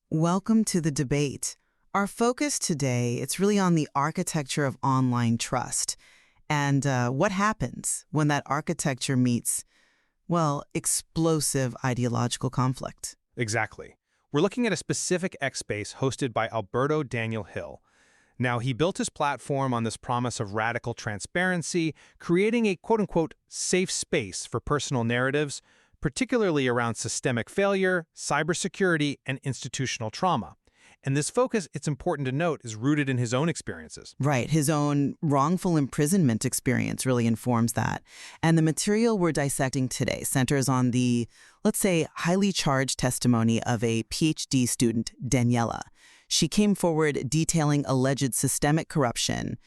Welcome to the debate. Our focus today, it's really on the architecture of online trust and what happens when that architecture meets, well, explosive ideological conflict. Exactly. We're looking at a specific X space hosted by Alberto Daniel Hill. Now, he built his platform on this promise of radical transparency, creating a quote-unquote safe space for personal narratives, particularly around systemic failure, cybersecurity, and institutional trauma. And this focus, it's important to note, is rooted in his own experiences. Right, his own wrongful imprisonment experience really informs that. And the material we're dissecting today centers on the, let's say, highly charged testimony of a PhD student, Daniela. She came forward detailing alleged systemic corruption,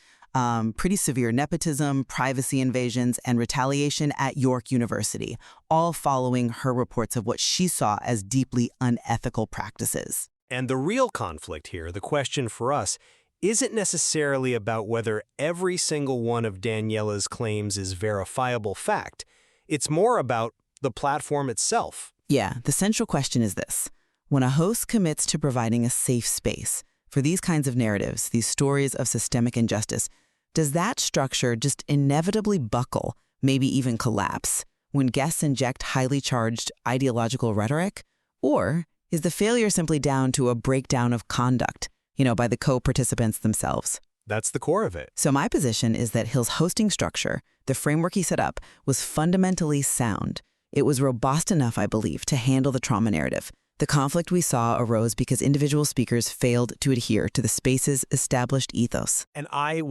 pretty severe nepotism, privacy invasions, and retaliation at York University, all following her reports of what she saw as deeply unethical practices. And the real conflict here, the question for us, isn't necessarily about whether every single one of Daniela's claims is verifiable fact. It's more about the platform itself. Yeah, the central question is this. When a host commits to providing a safe space for these kinds of narratives, these stories of systemic injustice, does that structure just inevitably buckle, maybe even collapse, when guests inject highly charged ideological rhetoric? Or is the failure simply down to a breakdown of conduct, by the co-participants themselves? That's the core of it. So my position is that Hill's hosting structure, the framework he set up, was fundamentally sound. It was robust enough, I believe, to handle the trauma narrative. The conflict we saw arose because individual speakers failed to adhere to the space's established ethos. And I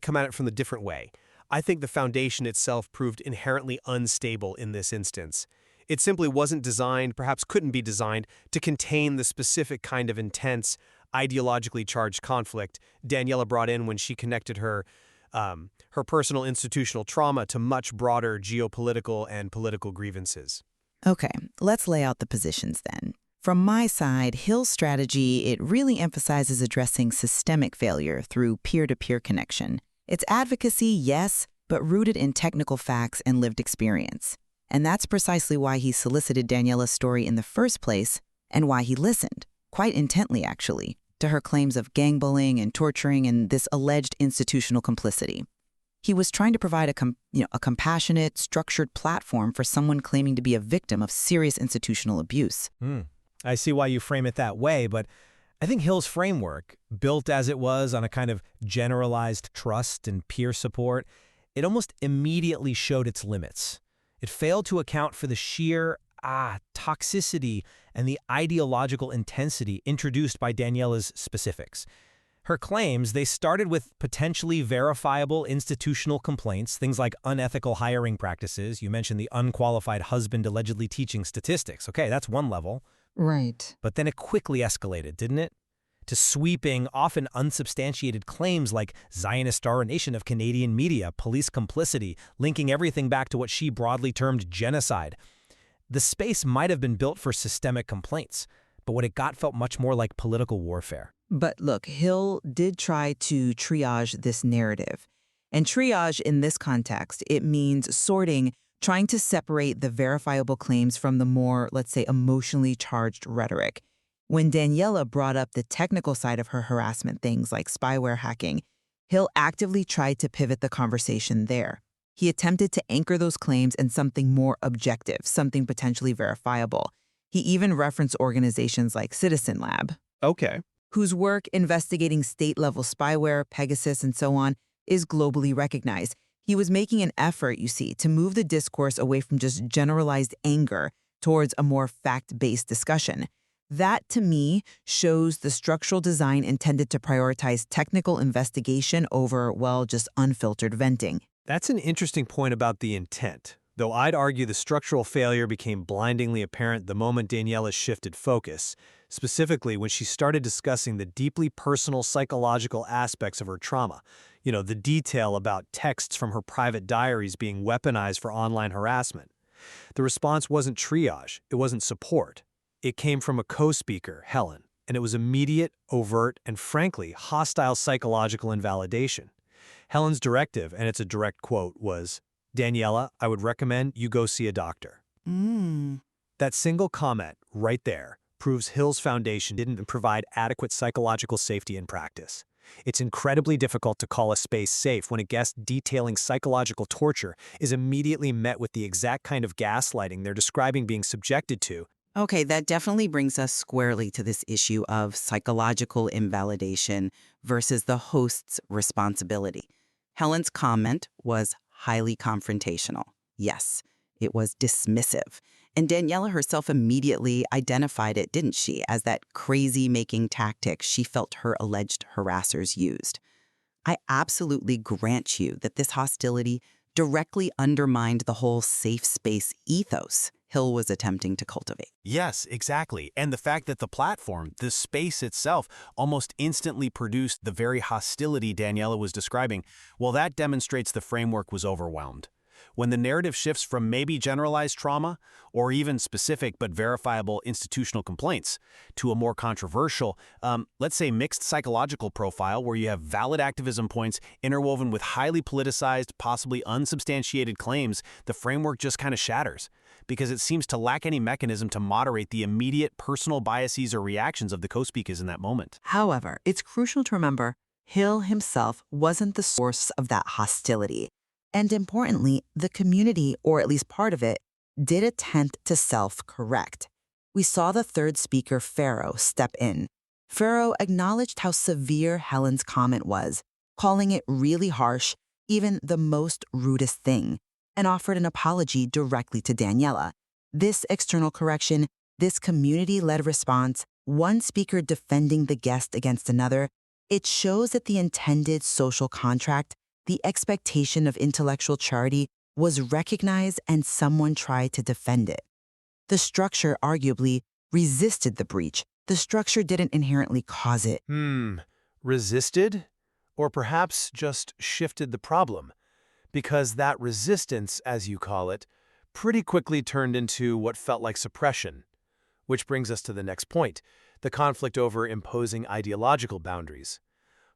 come at it from a different way. I think the foundation itself proved inherently unstable in this instance. It simply wasn't designed, perhaps couldn't be designed, to contain the specific kind of intense, ideologically charged conflict Daniela brought in when she connected her personal institutional trauma to much broader geopolitical and political grievances. Okay, let's lay out the positions then. From my side, Hill's strategy, it really emphasizes addressing systemic failure through peer-to-peer connection. It's advocacy, yes, but rooted in technical facts and lived experience. And that's precisely why he solicited Daniela's story in the first place and why he listened, quite intently actually, to her claims of gang bullying and torturing and this alleged institutional complicity. He was trying to provide a compassionate, structured platform for someone claiming to be a victim of serious institutional abuse. I see why you frame it that way, but I think Hill's framework, built as it was on a kind of generalized trust and peer support, it almost immediately showed its limits. It failed to account for the sheer toxicity and the ideological intensity introduced by Daniela's specifics. Her claims, they started with potentially verifiable institutional complaints, things like unethical hiring practices. You mentioned the unqualified husband allegedly teaching statistics. Okay, that's one level. Right. But then it quickly escalated, didn't it? To sweeping, often unsubstantiated claims like Zionist domination of Canadian media, police complicity, linking everything back to what she broadly termed genocide. The space might have been built for systemic complaints, but what it got felt much more like political warfare. But look, Hill did try to triage this narrative. And triage in this context, it means sorting, trying to separate the verifiable claims from the more, let's say, emotionally charged rhetoric. When Daniela brought up the technical side of her harassment, things like spyware hacking, Hill actively tried to pivot the conversation there. He attempted to anchor those claims in something more objective, something potentially verifiable. He even referenced organizations like Citizen Lab. Okay. Whose work investigating state-level spyware, Pegasus, and so on is globally recognized. He was making an effort, you see, to move the discourse away from just generalized anger towards a more fact-based discussion. That, to me, shows the structural design intended to prioritize technical investigation over, well, just unfiltered venting. That's an interesting point about the intent, though I'd argue the structural failure became blindingly apparent the moment Daniela shifted focus, specifically when she started discussing the deeply personal psychological aspects of her trauma. The detail about texts from her private diaries being weaponized for online harassment. The response wasn't triage, it wasn't support. It came from a co-speaker, Helen, and it was immediate, overt, and frankly, hostile psychological invalidation. Helen's directive, and it's a direct quote, was, "Daniela, I would recommend you go see a doctor." That single comment, right there, proves Hill's foundation didn't provide adequate psychological safety in practice. It's incredibly difficult to call a space safe when a guest detailing psychological torture is immediately met with the exact kind of gaslighting they're describing being subjected to. Okay, that definitely brings us squarely to this issue of psychological invalidation versus the host's responsibility. Helen's comment was highly confrontational. Yes, it was dismissive. And Daniela herself immediately identified it, didn't she, as that crazy-making tactic she felt her alleged harassers used. I absolutely grant you that this hostility directly undermined the whole safe space ethos Hill was attempting to cultivate. Yes, exactly. And the fact that the platform, the space itself, almost instantly produced the very hostility Daniela was describing, well, that demonstrates the framework was overwhelmed. When the narrative shifts from maybe generalized trauma or even specific but verifiable institutional complaints to a more controversial, let's say mixed psychological profile where you have valid activism points interwoven with highly politicized, possibly unsubstantiated claims, the framework just kind of shatters because it seems to lack any mechanism to moderate the immediate personal biases or reactions of the co-speakers in that moment. However, it's crucial to remember Hill himself wasn't the source of that hostility. And importantly, the community, or at least part of it, did attempt to self-correct. We saw the third speaker, Pharaoh, step in. Pharaoh acknowledged how severe Helen's comment was, calling it really harsh, even the most rudest thing, and offered an apology directly to Daniela. This external correction, this community-led response, one speaker defending the guest against another, it shows that the intended social contract, the expectation of intellectual charity, was recognized and someone tried to defend it. The structure arguably resisted the breach. The structure didn't inherently cause it. Resisted? Or perhaps just shifted the problem? Because that resistance, as you call it, pretty quickly turned into what felt like suppression. Which brings us to the next point, the conflict over imposing ideological boundaries.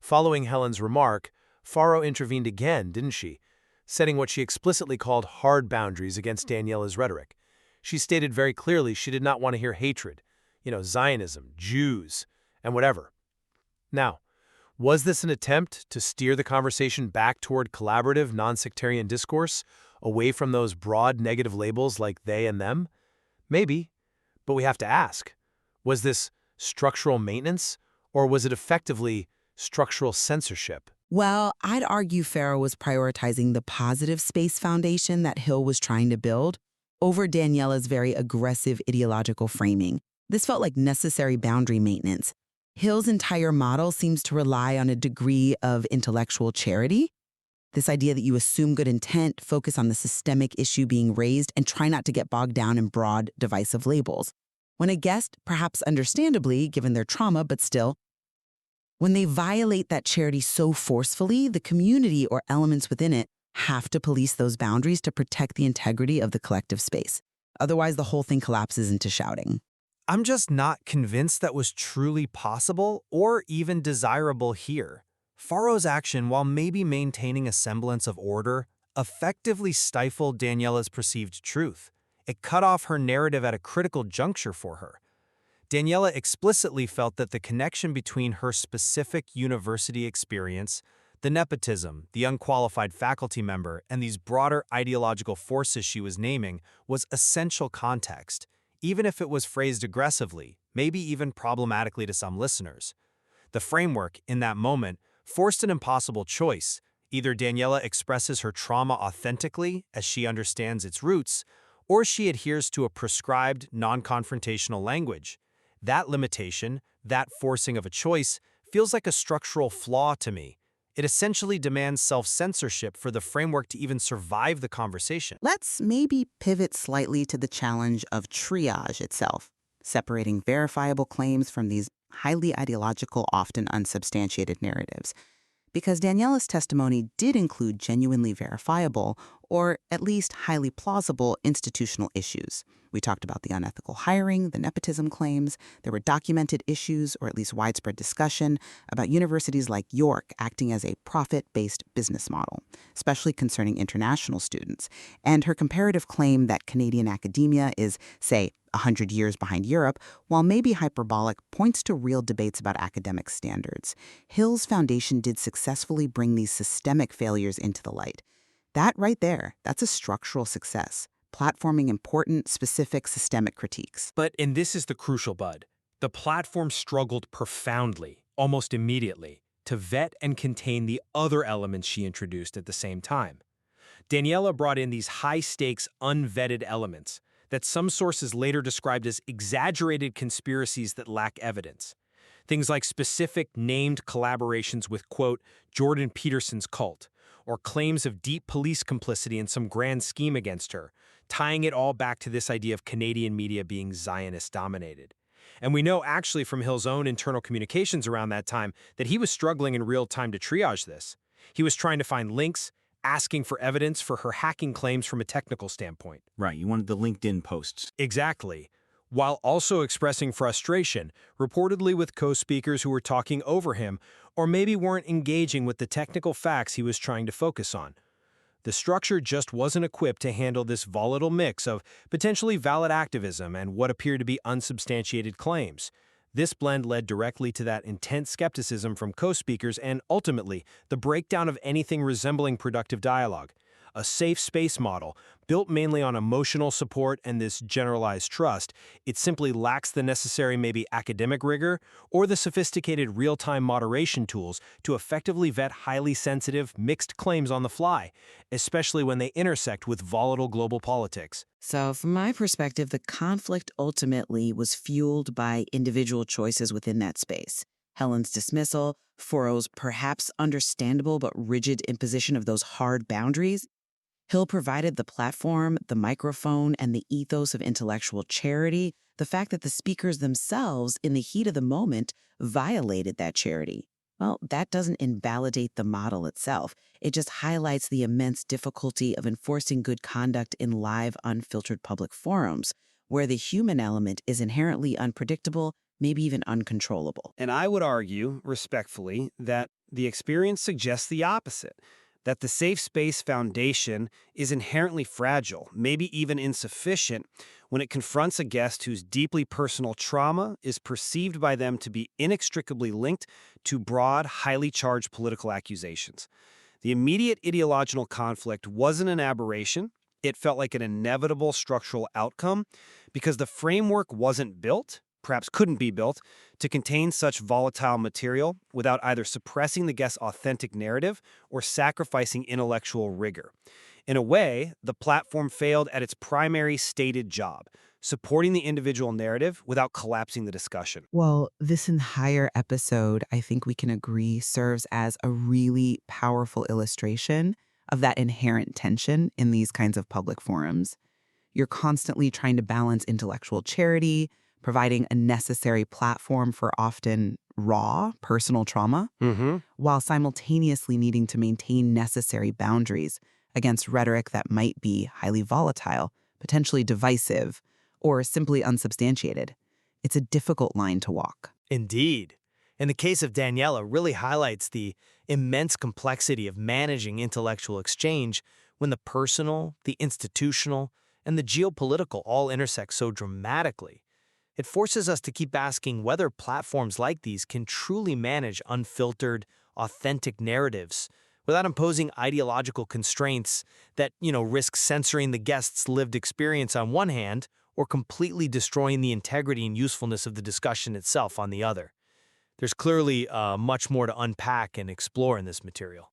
Following Helen's remark, Pharaoh intervened again, didn't she? Setting what she explicitly called hard boundaries against Daniela's rhetoric. She stated very clearly she did not want to hear hatred, Zionism, Jews, and whatever. Now, was this an attempt to steer the conversation back toward collaborative, non-sectarian discourse, away from those broad negative labels like they and them? Maybe, but we have to ask, was this structural maintenance, or was it effectively structural censorship? Well, I'd argue Pharaoh was prioritizing the positive space foundation that Hill was trying to build over Daniela's very aggressive ideological framing. This felt like necessary boundary maintenance. Hill's entire model seems to rely on a degree of intellectual charity. This idea that you assume good intent, focus on the systemic issue being raised, and try not to get bogged down in broad, divisive labels. When a guest, perhaps understandably, given their trauma, but still, when they violate that charity so forcefully, the community or elements within it have to police those boundaries to protect the integrity of the collective space. Otherwise, the whole thing collapses into shouting. I'm just not convinced that was truly possible or even desirable here. Pharaoh's action, while maybe maintaining a semblance of order, effectively stifled Daniela's perceived truth. It cut off her narrative at a critical juncture for her. Daniela explicitly felt that the connection between her specific university experience, the nepotism, the unqualified faculty member, and these broader ideological forces she was naming was essential context, even if it was phrased aggressively, maybe even problematically to some listeners. The framework, in that moment, forced an impossible choice. Either Daniela expresses her trauma authentically, as she understands its roots, or she adheres to a prescribed, non-confrontational language. That limitation, that forcing of a choice, feels like a structural flaw to me. It essentially demands self-censorship for the framework to even survive the conversation. Let's maybe pivot slightly to the challenge of triage itself, separating verifiable claims from these highly ideological, often unsubstantiated narratives. Because Daniela's testimony did include genuinely verifiable, or at least highly plausible, institutional issues. We talked about the unethical hiring, the nepotism claims. There were documented issues, or at least widespread discussion, about universities like York acting as a profit-based business model, especially concerning international students. And her comparative claim that Canadian academia is, say, 100 years behind Europe, while maybe hyperbolic, points to real debates about academic standards. Hill's foundation did successfully bring these systemic failures into the light. That right there, that's a structural success, platforming important, specific, systemic critiques. And this is the crucial bud. The platform struggled profoundly, almost immediately, to vet and contain the other elements she introduced at the same time. Daniela brought in these high-stakes, unvetted elements that some sources later described as exaggerated conspiracies that lack evidence. Things like specific named collaborations with, quote, Jordan Peterson's cult, or claims of deep police complicity in some grand scheme against her, tying it all back to this idea of Canadian media being Zionist-dominated. And we know actually from Hill's own internal communications around that time that he was struggling in real time to triage this. He was trying to find links, asking for evidence for her hacking claims from a technical standpoint. Right, you wanted the LinkedIn posts. Exactly. While also expressing frustration, reportedly with co-speakers who were talking over him or maybe weren't engaging with the technical facts he was trying to focus on. The structure just wasn't equipped to handle this volatile mix of potentially valid activism and what appeared to be unsubstantiated claims. This blend led directly to that intense skepticism from co-speakers and, ultimately, the breakdown of anything resembling productive dialogue. A safe space model, built mainly on emotional support and this generalized trust, it simply lacks the necessary maybe academic rigor or the sophisticated real-time moderation tools to effectively vet highly sensitive, mixed claims on the fly, especially when they intersect with volatile global politics. So from my perspective, the conflict ultimately was fueled by individual choices within that space. Helen's dismissal, Foro's perhaps understandable but rigid imposition of those hard boundaries. Hill provided the platform, the microphone, and the ethos of intellectual charity, the fact that the speakers themselves, in the heat of the moment, violated that charity. Well, that doesn't invalidate the model itself. It just highlights the immense difficulty of enforcing good conduct in live, unfiltered public forums, where the human element is inherently unpredictable, maybe even uncontrollable. And I would argue, respectfully, that the experience suggests the opposite. That the safe space foundation is inherently fragile, maybe even insufficient, when it confronts a guest whose deeply personal trauma is perceived by them to be inextricably linked to broad, highly charged political accusations. The immediate ideological conflict wasn't an aberration. It felt like an inevitable structural outcome because the framework wasn't built, perhaps couldn't be built, to contain such volatile material without either suppressing the guest's authentic narrative or sacrificing intellectual rigor. In a way, the platform failed at its primary stated job, supporting the individual narrative without collapsing the discussion. Well, this entire episode, I think we can agree, serves as a really powerful illustration of that inherent tension in these kinds of public forums. You're constantly trying to balance intellectual charity, providing a necessary platform for often raw personal trauma, while simultaneously needing to maintain necessary boundaries against rhetoric that might be highly volatile, potentially divisive, or simply unsubstantiated. It's a difficult line to walk. Indeed. And the case of Daniela really highlights the immense complexity of managing intellectual exchange when the personal, the institutional, and the geopolitical all intersect so dramatically. It forces us to keep asking whether platforms like these can truly manage unfiltered, authentic narratives without imposing ideological constraints that, risk censoring the guest's lived experience on one hand or completely destroying the integrity and usefulness of the discussion itself on the other. There's clearly much more to unpack and explore in this material.